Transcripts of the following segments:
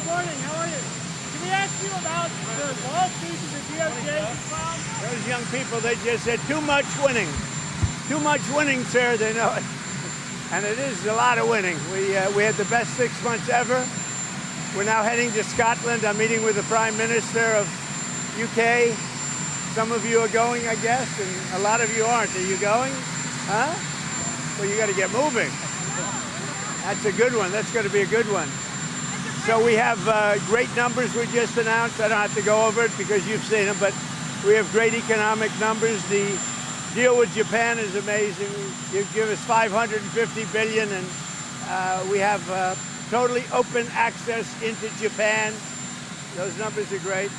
morning. How are you? Can we ask you about the lawsuits of the DOJ filed? Those young people, they just said too much winning. Too much winning, sir, they know it. And it is a lot of winning. We had the best 6 months ever. We're now heading to Scotland. I'm meeting with the Prime Minister of UK. Some of you are going, I guess, and a lot of you aren't. Are you going? Huh? Well, you got to get moving. That's a good one. That's going to be a good one. So we have great numbers we just announced. I don't have to go over it because you've seen them, but we have great economic numbers. The deal with Japan is amazing. You give us $550 billion, and we have totally open access into Japan. Those numbers are great.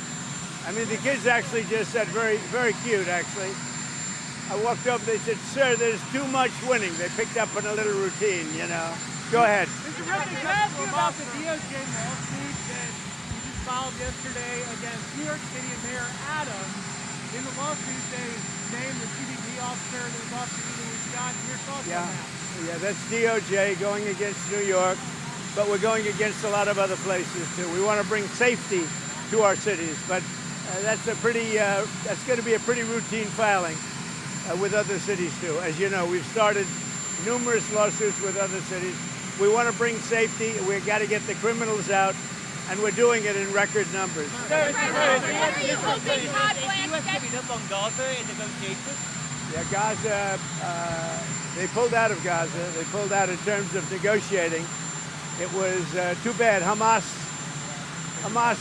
I mean, the kids actually just said, very, very cute, actually. I walked up, they said, sir, there's too much winning. They picked up on a little routine, you know. Go ahead. Mr. President, can I ask you about the DOJ lawsuit that you just filed yesterday against New York City and Mayor Adams? In the lawsuit, they named the CBP officer that was off duty when we shot. Your thoughts on that? Yeah, that's DOJ going against New York, but we're going against a lot of other places, too. We want to bring safety to our cities, but that's going to be a pretty routine filing with other cities, too. As you know, we've started numerous lawsuits with other cities. We want to bring safety. We've got to get the criminals out, and we're doing it in record numbers. What are you hoping Todd Blanche gets? Giving up on Gaza in negotiations? Yeah, Gaza, they pulled out of Gaza. They pulled out in terms of negotiating. It was too bad. Hamas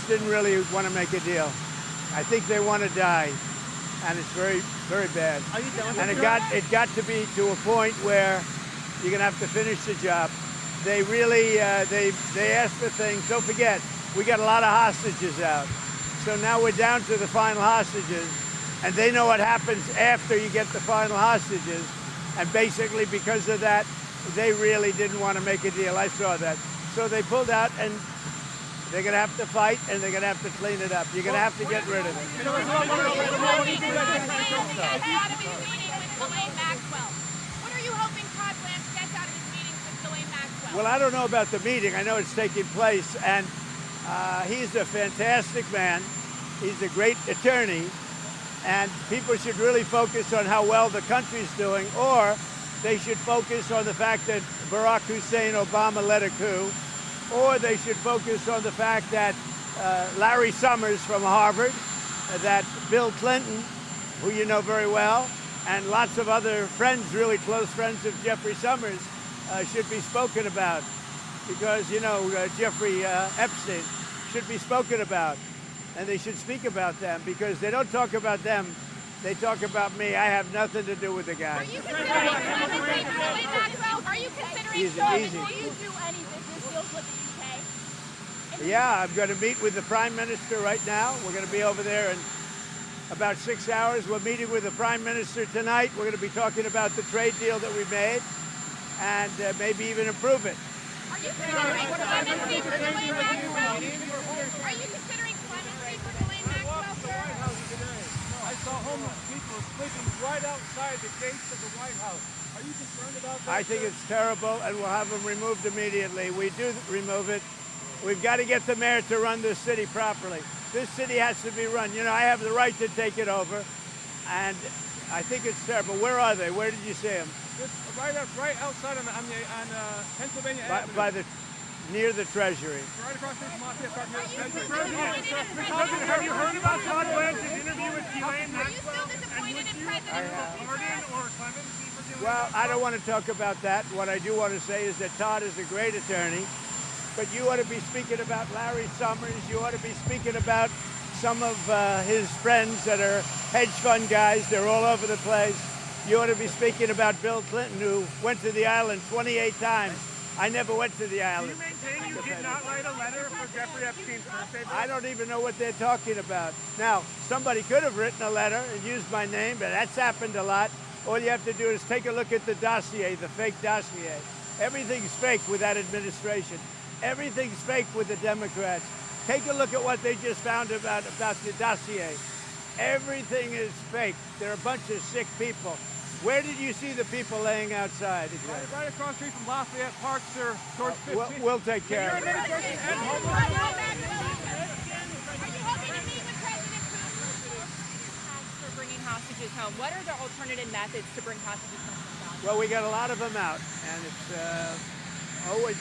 didn't really want to make a deal. I think they want to die, and it's very, very bad. Are you done with And it got to be to a point where you're going to have to finish the job. They really, they asked for things. Don't forget, we got a lot of hostages out. So now we're down to the final hostages, and they know what happens after you get the final hostages. And basically because of that, they really didn't want to make a deal. I saw that. So they pulled out, and they're going to have to fight, and they're going to have to clean it up. You're going to have to get rid of it. What are you hoping Todd Blanche gets out of his meetings with Ghislaine Maxwell? Well, I don't know about the meeting. I know it's taking place, and he's a fantastic man. He's a great attorney, and people should really focus on how well the country's doing, or they should focus on the fact that Barack Hussein Obama led a coup, or they should focus on the fact that Larry Summers from Harvard, that Bill Clinton, who you know very well, and lots of other friends, really close friends of Jeffrey Summers, should be spoken about. Because, you know, Jeffrey Epstein should be spoken about. And they should speak about them, because they don't talk about them. They talk about me. I have nothing to do with the guy. Are you considering Ghislaine Maxwell? Are you considering Easy. will you do any business deals with the UK? Yeah, I'm going to meet with the Prime Minister right now. We're going to be over there in about 6 hours. We're meeting with the Prime Minister tonight. We're going to be talking about the trade deal that we made and maybe even improve it. Are you considering clemency for Ghislaine Maxwell? Are you considering clemency for Ghislaine Maxwell, sir? I saw homeless people sleeping right outside the gates of the White House. Are you concerned about that? I think it's terrible, and we'll have them removed immediately. We do remove it. We've got to get the mayor to run this city properly. This city has to be run. You know, I have the right to take it over, and I think it's terrible. Where are they? Where did you see them? Just right outside on Pennsylvania Avenue. Near the Treasury. Right across the street from Lafayette Park. President, have you heard about Todd Blanche's interview with Ghislaine Are you still Maxwell? disappointed in President Putin's Pardon or clemency for Ghislaine Well, Maxwell? I don't want to talk about that. What I do want to say is that Todd is a great attorney, but you ought to be speaking about Larry Summers. You ought to be speaking about some of his friends that are hedge fund guys. They're all over the place. You ought to be speaking about Bill Clinton, who went to the island 28 times. I never went to the Do island. you maintain you did not write a letter for Jeffrey Epstein's birthday? I don't even know what they're talking about. Now, somebody could have written a letter and used my name, but that's happened a lot. All you have to do is take a look at the dossier, the fake dossier. Everything's fake with that administration. Everything's fake with the Democrats. Take a look at what they just found about the dossier. Everything is fake. They're a bunch of sick people. Where did you see the people laying outside? Exactly? Right across the street from Lafayette Park, sir, towards 15th. We'll take care of it. administration? What are the alternative methods to bring hostages home from Gaza? Well, we got a lot of them out, and it's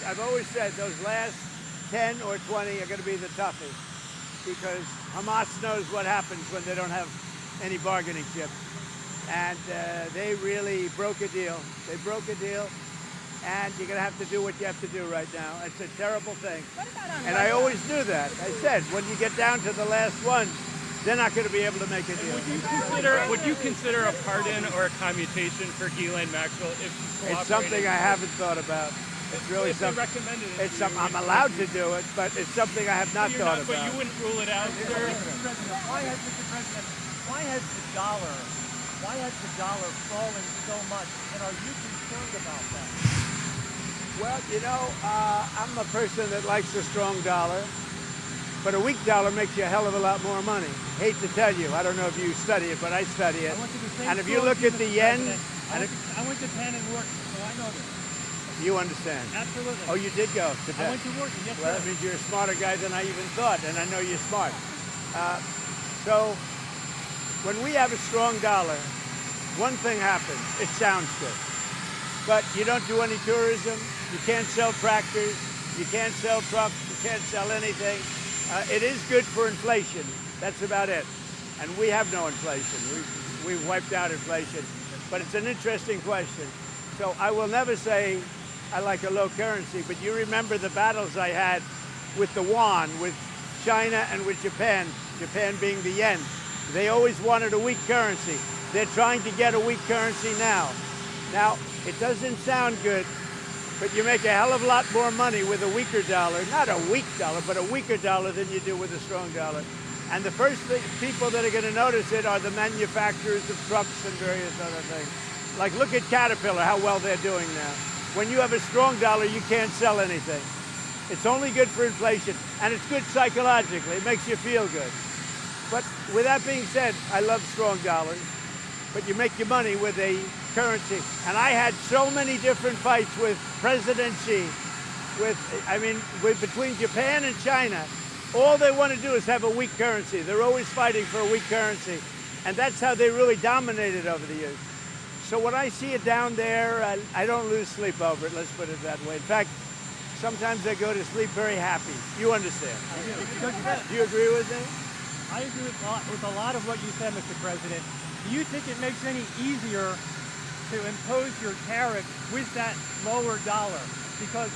I've always said those last 10 or 20 are going to be the toughest, because Hamas knows what happens when they don't have any bargaining chips. And they really broke a deal. They broke a deal, and you're going to have to do what you have to do right now. It's a terrible thing. What about on And Russia? I always knew that. I said, when you get down to the last one, they're not going to be able to make a deal. Would you consider a pardon or a commutation for Ghislaine Maxwell if she's It's something I haven't thought about. It's really if they something. recommended it? It's something I'm allowed to do it, but it's something I have not thought But about. you wouldn't rule it out, sir? Why has the dollar fallen so much, and are you concerned about that? Well, you know, I'm a person that likes a strong dollar, but a weak dollar makes you a hell of a lot more money. Hate to tell you, I don't know if you study it, but I study it. And if you look at the yen, I went to Penn and worked, so I know this. you understand. Absolutely. Oh, you did go to I Penn. went to work, yes, Well, sir. that means you're a smarter guy than I even thought, and I know you're smart. So when we have a strong dollar, one thing happens. It sounds good. But you don't do any tourism. You can't sell tractors. You can't sell trucks. You can't sell anything. It is good for inflation. That's about it. And we have no inflation. We've wiped out inflation. But it's an interesting question. So I will never say I like a low currency, but you remember the battles I had with the yuan, with China and with Japan, Japan being the yen. They always wanted a weak currency. They're trying to get a weak currency now. Now, it doesn't sound good, but you make a hell of a lot more money with a weaker dollar, not a weak dollar, but a weaker dollar than you do with a strong dollar. And the first people that are going to notice it are the manufacturers of trucks and various other things. Like, look at Caterpillar, how well they're doing now. When you have a strong dollar, you can't sell anything. It's only good for inflation, and it's good psychologically. It makes you feel good. But with that being said, I love strong dollars, but you make your money with a currency. And I had so many different fights with President Xi, between Japan and China. All they want to do is have a weak currency. They're always fighting for a weak currency. And that's how they really dominated over the years. So when I see it down there, I don't lose sleep over it, let's put it that way. In fact, sometimes I go to sleep very happy. You understand? Do you agree with me? I agree with a lot of what you said, Mr. President. Do you think it makes any easier to impose your tariff with that lower dollar? Because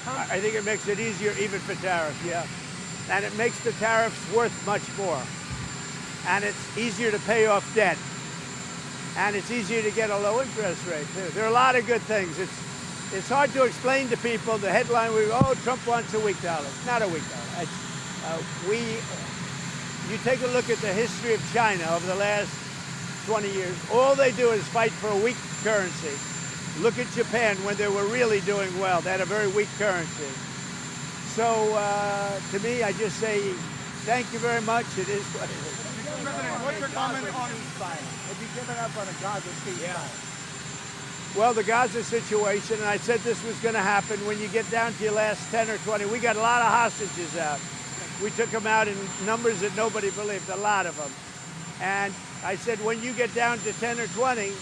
I think it makes it easier even for tariffs, yeah. And it makes the tariffs worth much more. And it's easier to pay off debt. And it's easier to get a low interest rate, too. There are a lot of good things. It's hard to explain to people. The headline, Trump wants a weak dollar. Not a weak dollar. You take a look at the history of China over the last 20 years. All they do is fight for a weak currency. Look at Japan when they were really doing well. They had a very weak currency. So to me, I just say, thank you very much. It is what it is. President, what's your comment on ceasefire? Have you given up on a Gaza ceasefire? Well, the Gaza situation, and I said this was going to happen when you get down to your last 10 or 20. We got a lot of hostages out. We took them out in numbers that nobody believed, a lot of them. And I said, when you get down to 10 or 20,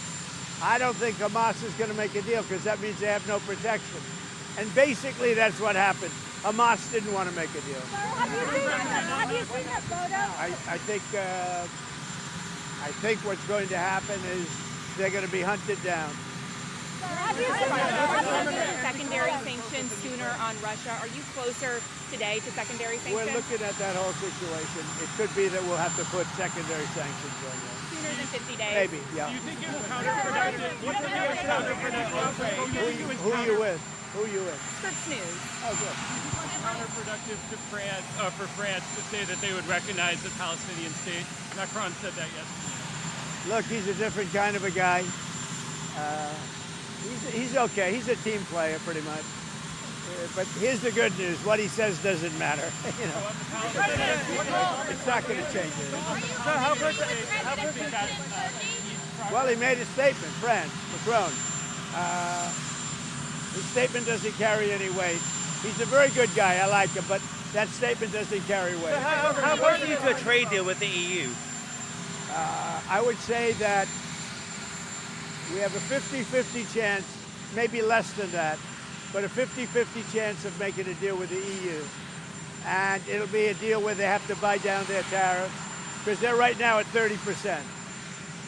I don't think Hamas is going to make a deal, because that means they have no protection. And basically, that's what happened. Hamas didn't want to make a deal. Have you seen that photo? I think what's going to happen is they're going to be hunted down. Have you seen secondary sanctions sooner on Russia? Are you closer today to secondary sanctions? We're looking at that whole situation. It could be that we'll have to put secondary sanctions on them. Sooner than 50 days? Maybe, yeah. Do you think it's counterproductive? Who are you with? Who are you with? Scripps News. Oh, good. Counterproductive to France, for France to say that they would recognize the Palestinian state. Macron said that yesterday. Look, he's a different kind of a guy. He's okay. He's a team player, pretty much. But here's the good news. What he says doesn't matter. You know, it's not going to change it. Well, he made a statement, France, Macron. His statement doesn't carry any weight. He's a very good guy. I like him, but that statement doesn't carry weight. How important is the trade deal with the EU? I would say that We have a 50-50 chance, maybe less than that, but a 50-50 chance of making a deal with the EU. And it'll be a deal where they have to buy down their tariffs, because they're right now at 30%.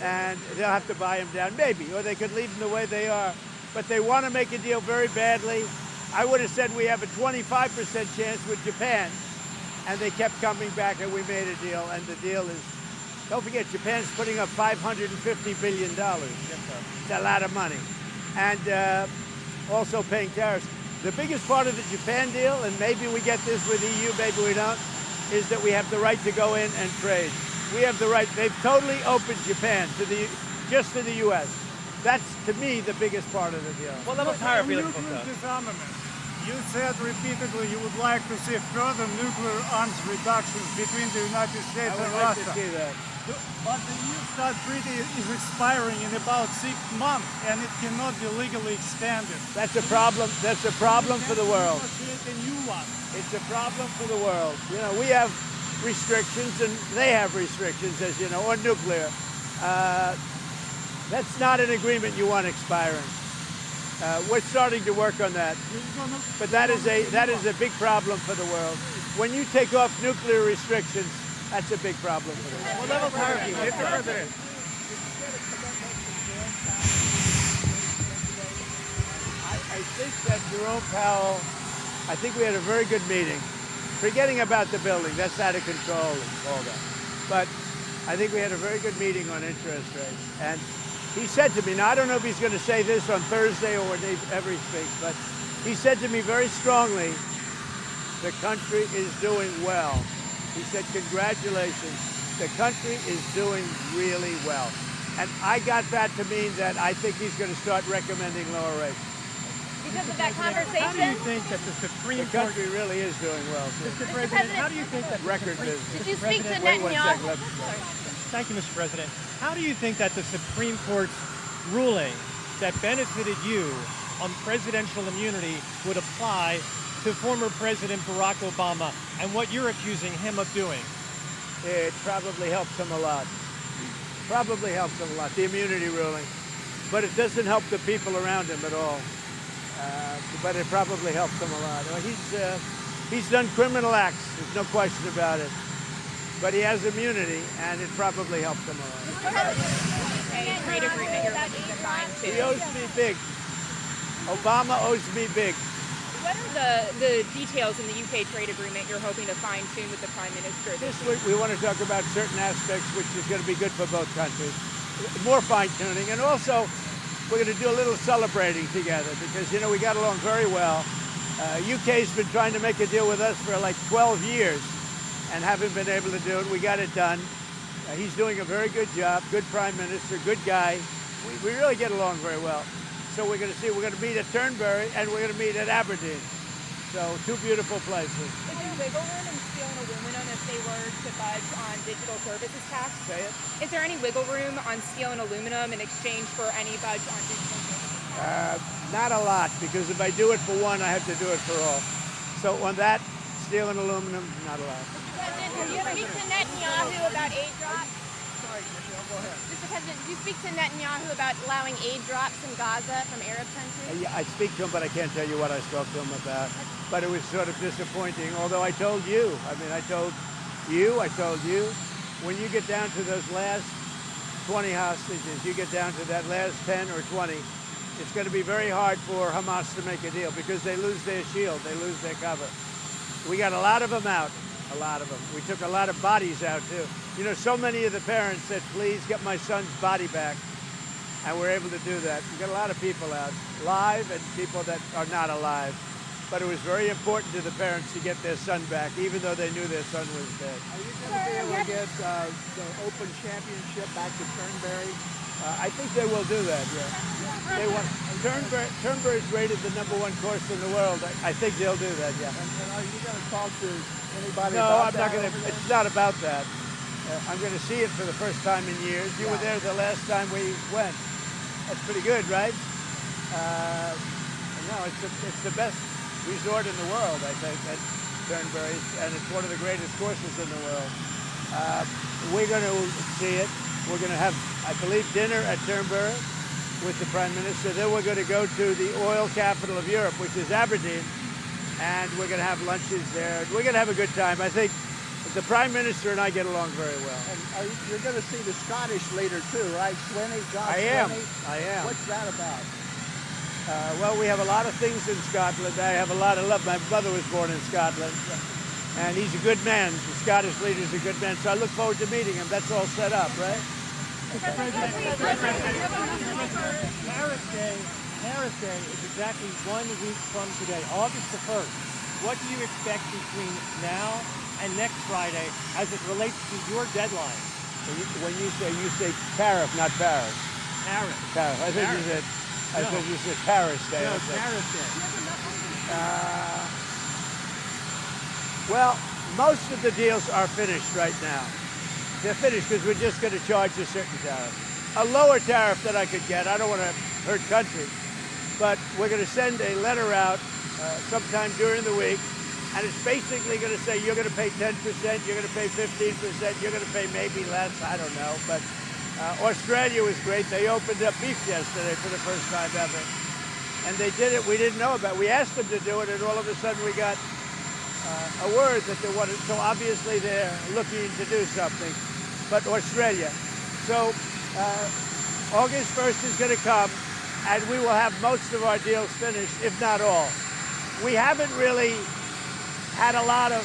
And they'll have to buy them down, maybe, or they could leave them the way they are. But they want to make a deal very badly. I would have said we have a 25% chance with Japan, and they kept coming back, and we made a deal, and the deal is, don't forget, Japan's putting up $550 billion. It's a lot of money. And also paying tariffs. The biggest part of the Japan deal, and maybe we get this with EU, maybe we don't, is that we have the right to go in and trade. We have the right. They've totally opened Japan to just to the U.S. That's, to me, the biggest part of the deal. What level of tariff are you looking Nuclear for? disarmament. You said repeatedly you would like to see further nuclear arms reductions between the United States I would and like Russia. to see that. But the New START treaty is expiring in about 6 months, and it cannot be legally extended. That's a problem. That's a problem for the world. Create a new one. It's a problem for the world. You know, we have restrictions, and they have restrictions, as you know, on nuclear. That's not an agreement you want expiring. We're starting to work on that, but that is a big problem for the world. When you take off nuclear restrictions, that's a big problem for the world. What level of tariff are you looking for? President. I think that Jerome Powell, I think we had a very good meeting. Forgetting about the building, that's out of control and all that. But I think we had a very good meeting on interest rates. And he said to me, now I don't know if he's going to say this on Thursday or whenever he speaks, but he said to me very strongly, the country is doing well. He said, congratulations, the country is doing really well. And I got that to mean that I think he's going to start recommending lower rates. Because of that How do you conversation? think that the The Supreme Court... country really is doing well. Mr. President, how do you think that... Record business. Did you speak to Wait one Netanyahu? second. Let's- Thank you, Mr. President. How do you think that the Supreme Court's ruling that benefited you on presidential immunity would apply to former President Barack Obama and what you're accusing him of doing? It probably helps him a lot. Probably helps him a lot, the immunity ruling. But it doesn't help the people around him at all. But it probably helps him a lot. He's done criminal acts, there's no question about it. But he has immunity, and it probably helps him a lot. A trade agreement you're looking to sign He too. owes me big. Obama owes me big. What are the details in the UK trade agreement you're hoping to fine tune with the Prime Minister? This week we want to talk about certain aspects which is going to be good for both countries. More fine-tuning, and also we're going to do a little celebrating together because, you know, we got along very well. UK's been trying to make a deal with us for like 12 years and haven't been able to do it. We got it done. He's doing a very good job, good Prime Minister, good guy. We really get along very well. So we're going to meet at Turnberry and we're going to meet at Aberdeen. So two beautiful places. Is there wiggle room in steel and aluminum if they were to budge on digital services tax? Say it. Is there any wiggle room on steel and aluminum in exchange for any budge on digital services? Not a lot, because if I do it for one, I have to do it for all. So on that, steel and aluminum, not a lot. President, did you speak to Netanyahu about aid drops? Sorry, Michelle, go ahead. Mr. President, did you speak to Netanyahu about allowing aid drops in Gaza from Arab countries? Yeah, I speak to him, but I can't tell you what I spoke to him about. But it was sort of disappointing, although I told you. I mean, I told you, when you get down to those last 20 hostages, you get down to that last 10 or 20, it's going to be very hard for Hamas to make a deal because they lose their shield, they lose their cover. We got a lot of them out, a lot of them. We took a lot of bodies out, too. You know, so many of the parents said, please get my son's body back. And we're able to do that. We got a lot of people out, live and people that are not alive. But it was very important to the parents to get their son back, even though they knew their son was dead. Are you going to be able to get the Open Championship back to Turnberry? I think they will do that, yeah. They want Turnberry is rated the #1 course in the world. I think they'll do that, yeah. And are you going to talk to anybody No, about I'm that? not going to. It's not about that. I'm going to see it for the first time in years. You were there the last time we went. That's pretty good, right? No, it's the best resort in the world, I think, at Turnberry, and it's one of the greatest courses in the world. We're going to see it. We're going to have, I believe, dinner at Turnberry. with the Prime Minister. Then we're going to go to the oil capital of Europe, which is Aberdeen, and we're going to have lunches there. We're going to have a good time. I think the Prime Minister and I get along very well. And you're going to see the Scottish leader too, right? Swinney, John I am. Swinney. I am. What's that about? Well, we have a lot of things in Scotland. I have a lot of love. My brother was born in Scotland, and he's a good man. The Scottish leader's a good man, so I look forward to meeting him. That's all set up, right? Tariff Day is exactly 1 week from today, August the 1st. What do you expect between now and next Friday as it relates to your deadline? When you say tariff, not Paris. Tariff. Tariff. I think you said. I thought you said Paris Day. No, Tariff Day. Well, most of the deals are finished right now. They're finished because we're just going to charge a certain tariff. A lower tariff that I could get. I don't want to hurt country. But we're going to send a letter out sometime during the week. And it's basically going to say you're going to pay 10%, you're going to pay 15%, you're going to pay maybe less. I don't know. But Australia was great. They opened up beef yesterday for the first time ever. And they did it. We didn't know about it. We asked them to do it, and all of a sudden we got a word that they wanted. So obviously they're looking to do something. But Australia. So August 1st is going to come, and we will have most of our deals finished, if not all. We haven't really had a lot of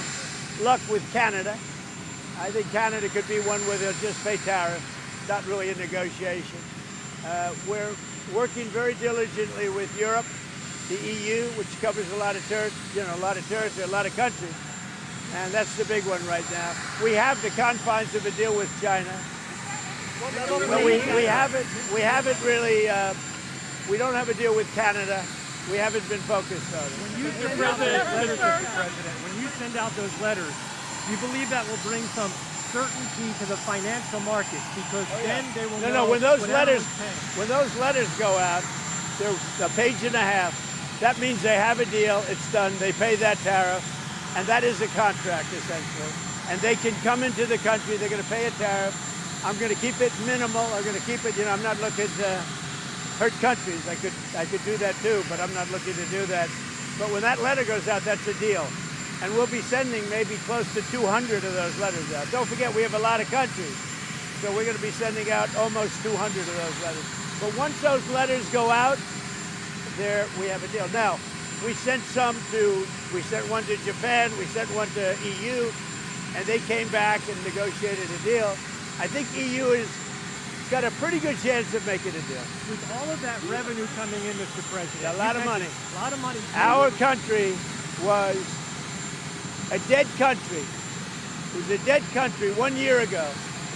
luck with Canada. I think Canada could be one where they'll just pay tariffs. Not really a negotiation. We're working very diligently with Europe, the EU, which covers a lot of territory, a lot of countries, and that's the big one right now. We have the confines of a deal with China, but we haven't really. We don't have a deal with Canada. We haven't been focused on it. When you send out those letters, Mr. President, when you send out those letters, do you believe that will bring some certainty to the financial markets, because then they will know. No, when those letters go out, they're a page and a half. That means they have a deal, it's done, they pay that tariff, and that is a contract essentially. And they can come into the country, they're going to pay a tariff. I'm going to keep it minimal. I'm going to keep it, I'm not looking to hurt countries. I could do that too, but I'm not looking to do that. But when that letter goes out, that's a deal. And we'll be sending maybe close to 200 of those letters out. Don't forget, we have a lot of countries. So we're going to be sending out almost 200 of those letters. But once those letters go out, there we have a deal. Now, we sent one to Japan, we sent one to EU, and they came back and negotiated a deal. I think EU has got a pretty good chance of making a deal. With all of that revenue coming in, Mr. President, a lot of money. A lot of money. Our country was a dead country. It was a dead country 1 year ago.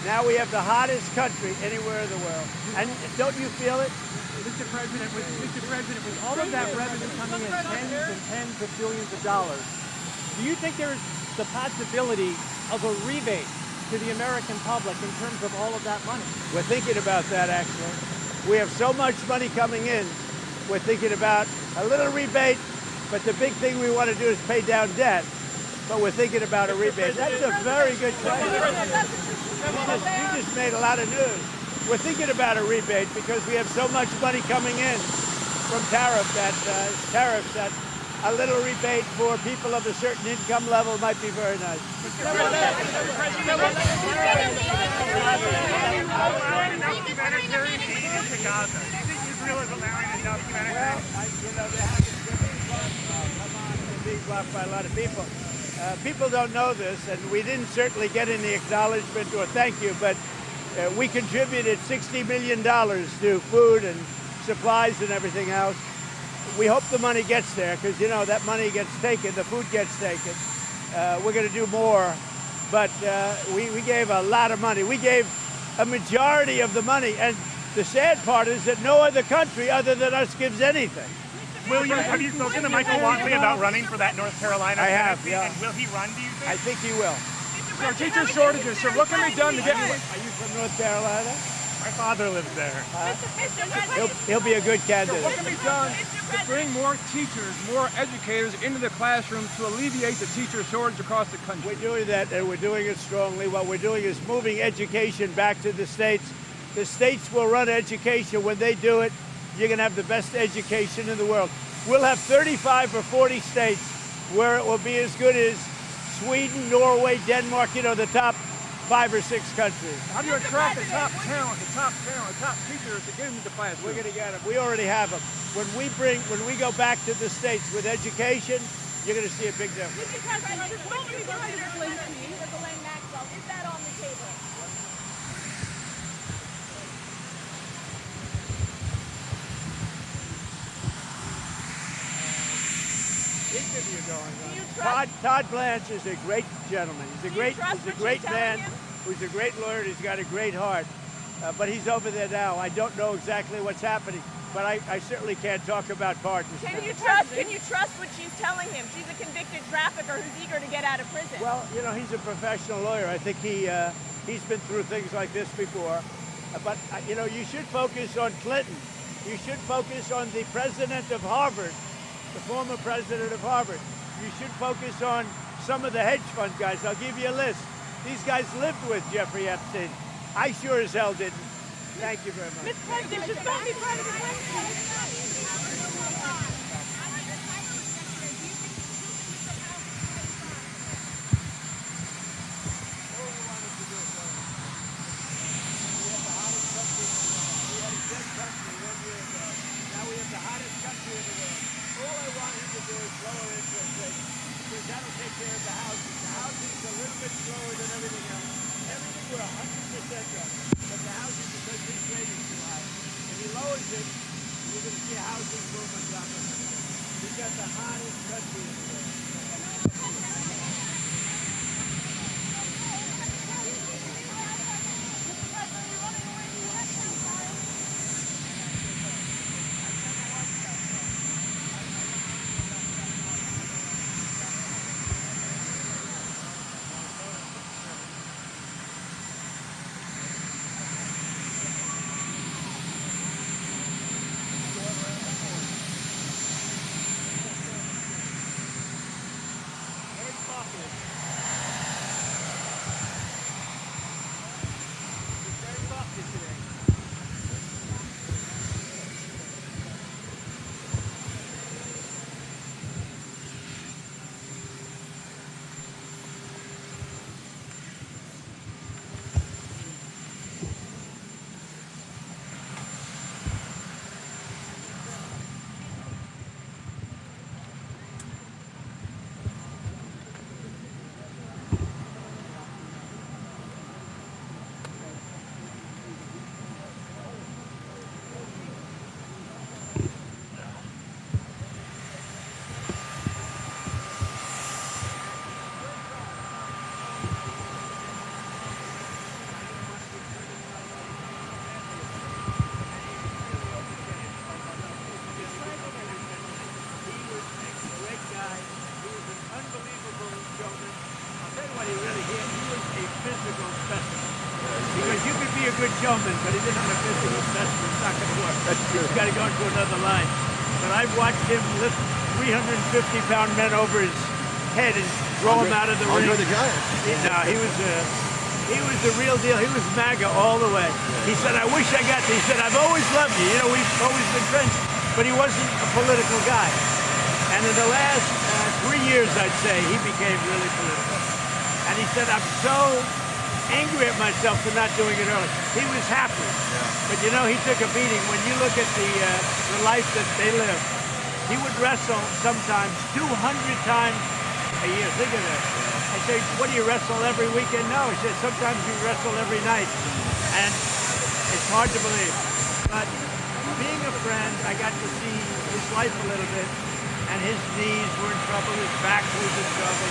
Now we have the hottest country anywhere in the world. And don't you feel it? Mr. President, with all of that revenue coming in, tens and tens of billions of dollars, do you think there's the possibility of a rebate to the American public in terms of all of that money? We're thinking about that, actually. We have so much money coming in, we're thinking about a little rebate, but the big thing we want to do is pay down debt. But we're thinking about a rebate. That's a very good question. You just made a lot of news. We're thinking about a rebate because we have so much money coming in from tariffs that a little rebate for people of a certain income level might be very nice. Being blocked by a lot of people. People don't know this, and we didn't certainly get any acknowledgement or thank you, but we contributed $60 million to food and supplies and everything else. We hope the money gets there, because, that money gets taken, the food gets taken. We're going to do more, but we gave a lot of money. We gave a majority of the money, and the sad part is that no other country other than us gives anything. Have you spoken to Michael Whatley about running for that North Carolina? I have, yeah. And will he run, do you think? I think he will. There are teacher shortages, sir. What can be done to get... Are you from North Carolina? My father lives there. He'll be a good candidate. What can be done to bring more teachers, more educators into the classroom to alleviate the teacher shortage across the country? We're doing that, and we're doing it strongly. What we're doing is moving education back to the states. The states will run education. When they do it, you're going to have the best education in the world. We'll have 35 or 40 states where it will be as good as Sweden, Norway, Denmark, the top 5 or 6 countries. How do you attract the top talent, the top teachers to get into the classroom? We're going to get them. We already have them. When we go back to the states with education, you're going to see a big difference. Mr. President, just when you go to your Lindsay with Elaine Maxwell, is that on the table? Interview going on. Todd Blanche is a great gentleman. He's a great man. Who's a great lawyer. He's got a great heart. But he's over there now. I don't know exactly what's happening, but I certainly can't talk about pardons. Can you trust what she's telling him? She's a convicted trafficker who's eager to get out of prison. Well, he's a professional lawyer. I think he's been through things like this before. But you should focus on Clinton. You should focus on the president of Harvard, the former president of Harvard. You should focus on some of the hedge fund guys. I'll give you a list. These guys lived with Jeffrey Epstein. I sure as hell didn't. Thank you very much. Mr. President, should that be part of the question? Now we have the hottest country in the world. All I want him to do is lower interest rates, because that'll take care of the housing. The housing is a little bit slower than everything else. Everything we're 100% up, but the housing, because his rate is too high. If he lowers it, you're going to see a housing boom on top of it. We've got the hottest country in the world. Good showman, but he didn't have a physical specimen. It's not going to work. That's true. He's got to go into another line. But I've watched him lift 350-pound men over his head and throw him out of the ring. The Giant. No, he was the real deal. He was MAGA all the way. He said, "I wish I got to." He said, "I've always loved you. We've always been friends." But he wasn't a political guy. And in the last 3 years, I'd say, he became really political. And he said, "I'm so angry at myself for not doing it early." He was happy. Yeah. But he took a beating. When you look at the life that they live, he would wrestle sometimes 200 times a year. Think of that. I say, "What, do you wrestle every weekend?" No, he says, "Sometimes you wrestle every night." And it's hard to believe. But being a friend, I got to see his life a little bit. And his knees were in trouble, his back was in trouble.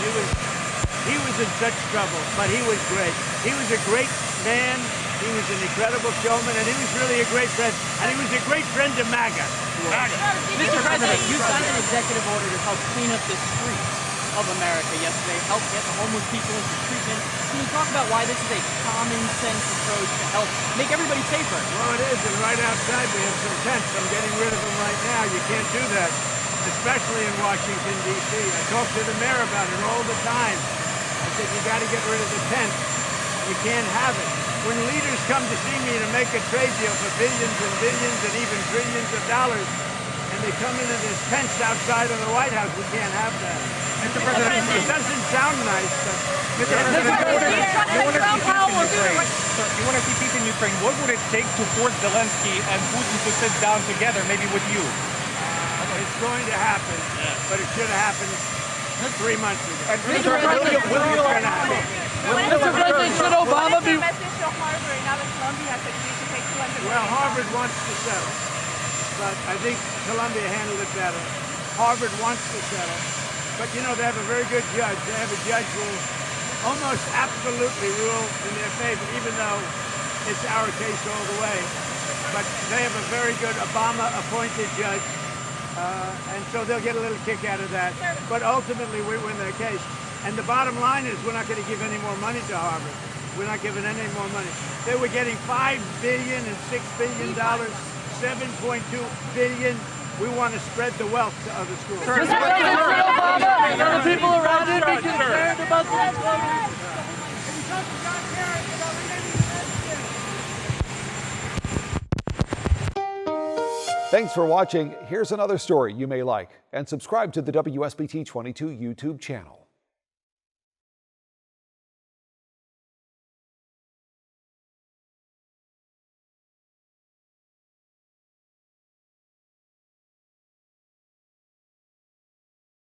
He was in such trouble, but he was great. He was a great man. He was an incredible showman, and he was really a great friend. And he was a great friend to MAGA. Mr. President, you signed an executive order to help clean up the streets of America yesterday, help get the homeless people into treatment. Can you talk about why this is a common sense approach to help make everybody safer? Well, it is, and right outside we have some tents. I'm getting rid of them right now. You can't do that, especially in Washington, D.C. I talk to the mayor about it all the time. I said, "You got to get rid of the tent. You can't have it." when leaders come to see me to make a trade deal for billions and billions and even trillions of dollars, and they come into this tents outside of the White House, we can't have that. Mr. President, It doesn't sound nice, but Mr. President, you want to see peace in Ukraine. What would it take to force Zelensky and Putin to sit down together, maybe with you? It's going to happen, but it should have happened 3 months ago. Mr. President, should Obama be... Well, Harvard wants to settle, but I think Columbia handled it better. Harvard wants to settle, but you know, they have a very good judge. They have a judge who will almost absolutely rule in their favor, even though it's our case all the way. But they have a very good Obama-appointed judge, and so they'll get a little kick out of that. But ultimately, we win their case. And the bottom line is we're not going to give any more money to Harvard. We're not giving any more money. They were getting $5 billion and $6 billion, $7.2 billion. We want to spread the wealth to other schools. Mr. President, should Obama and the people around him be concerned about this? Thanks for watching. Here's another story you may like. And subscribe to the WSBT 22 YouTube channel.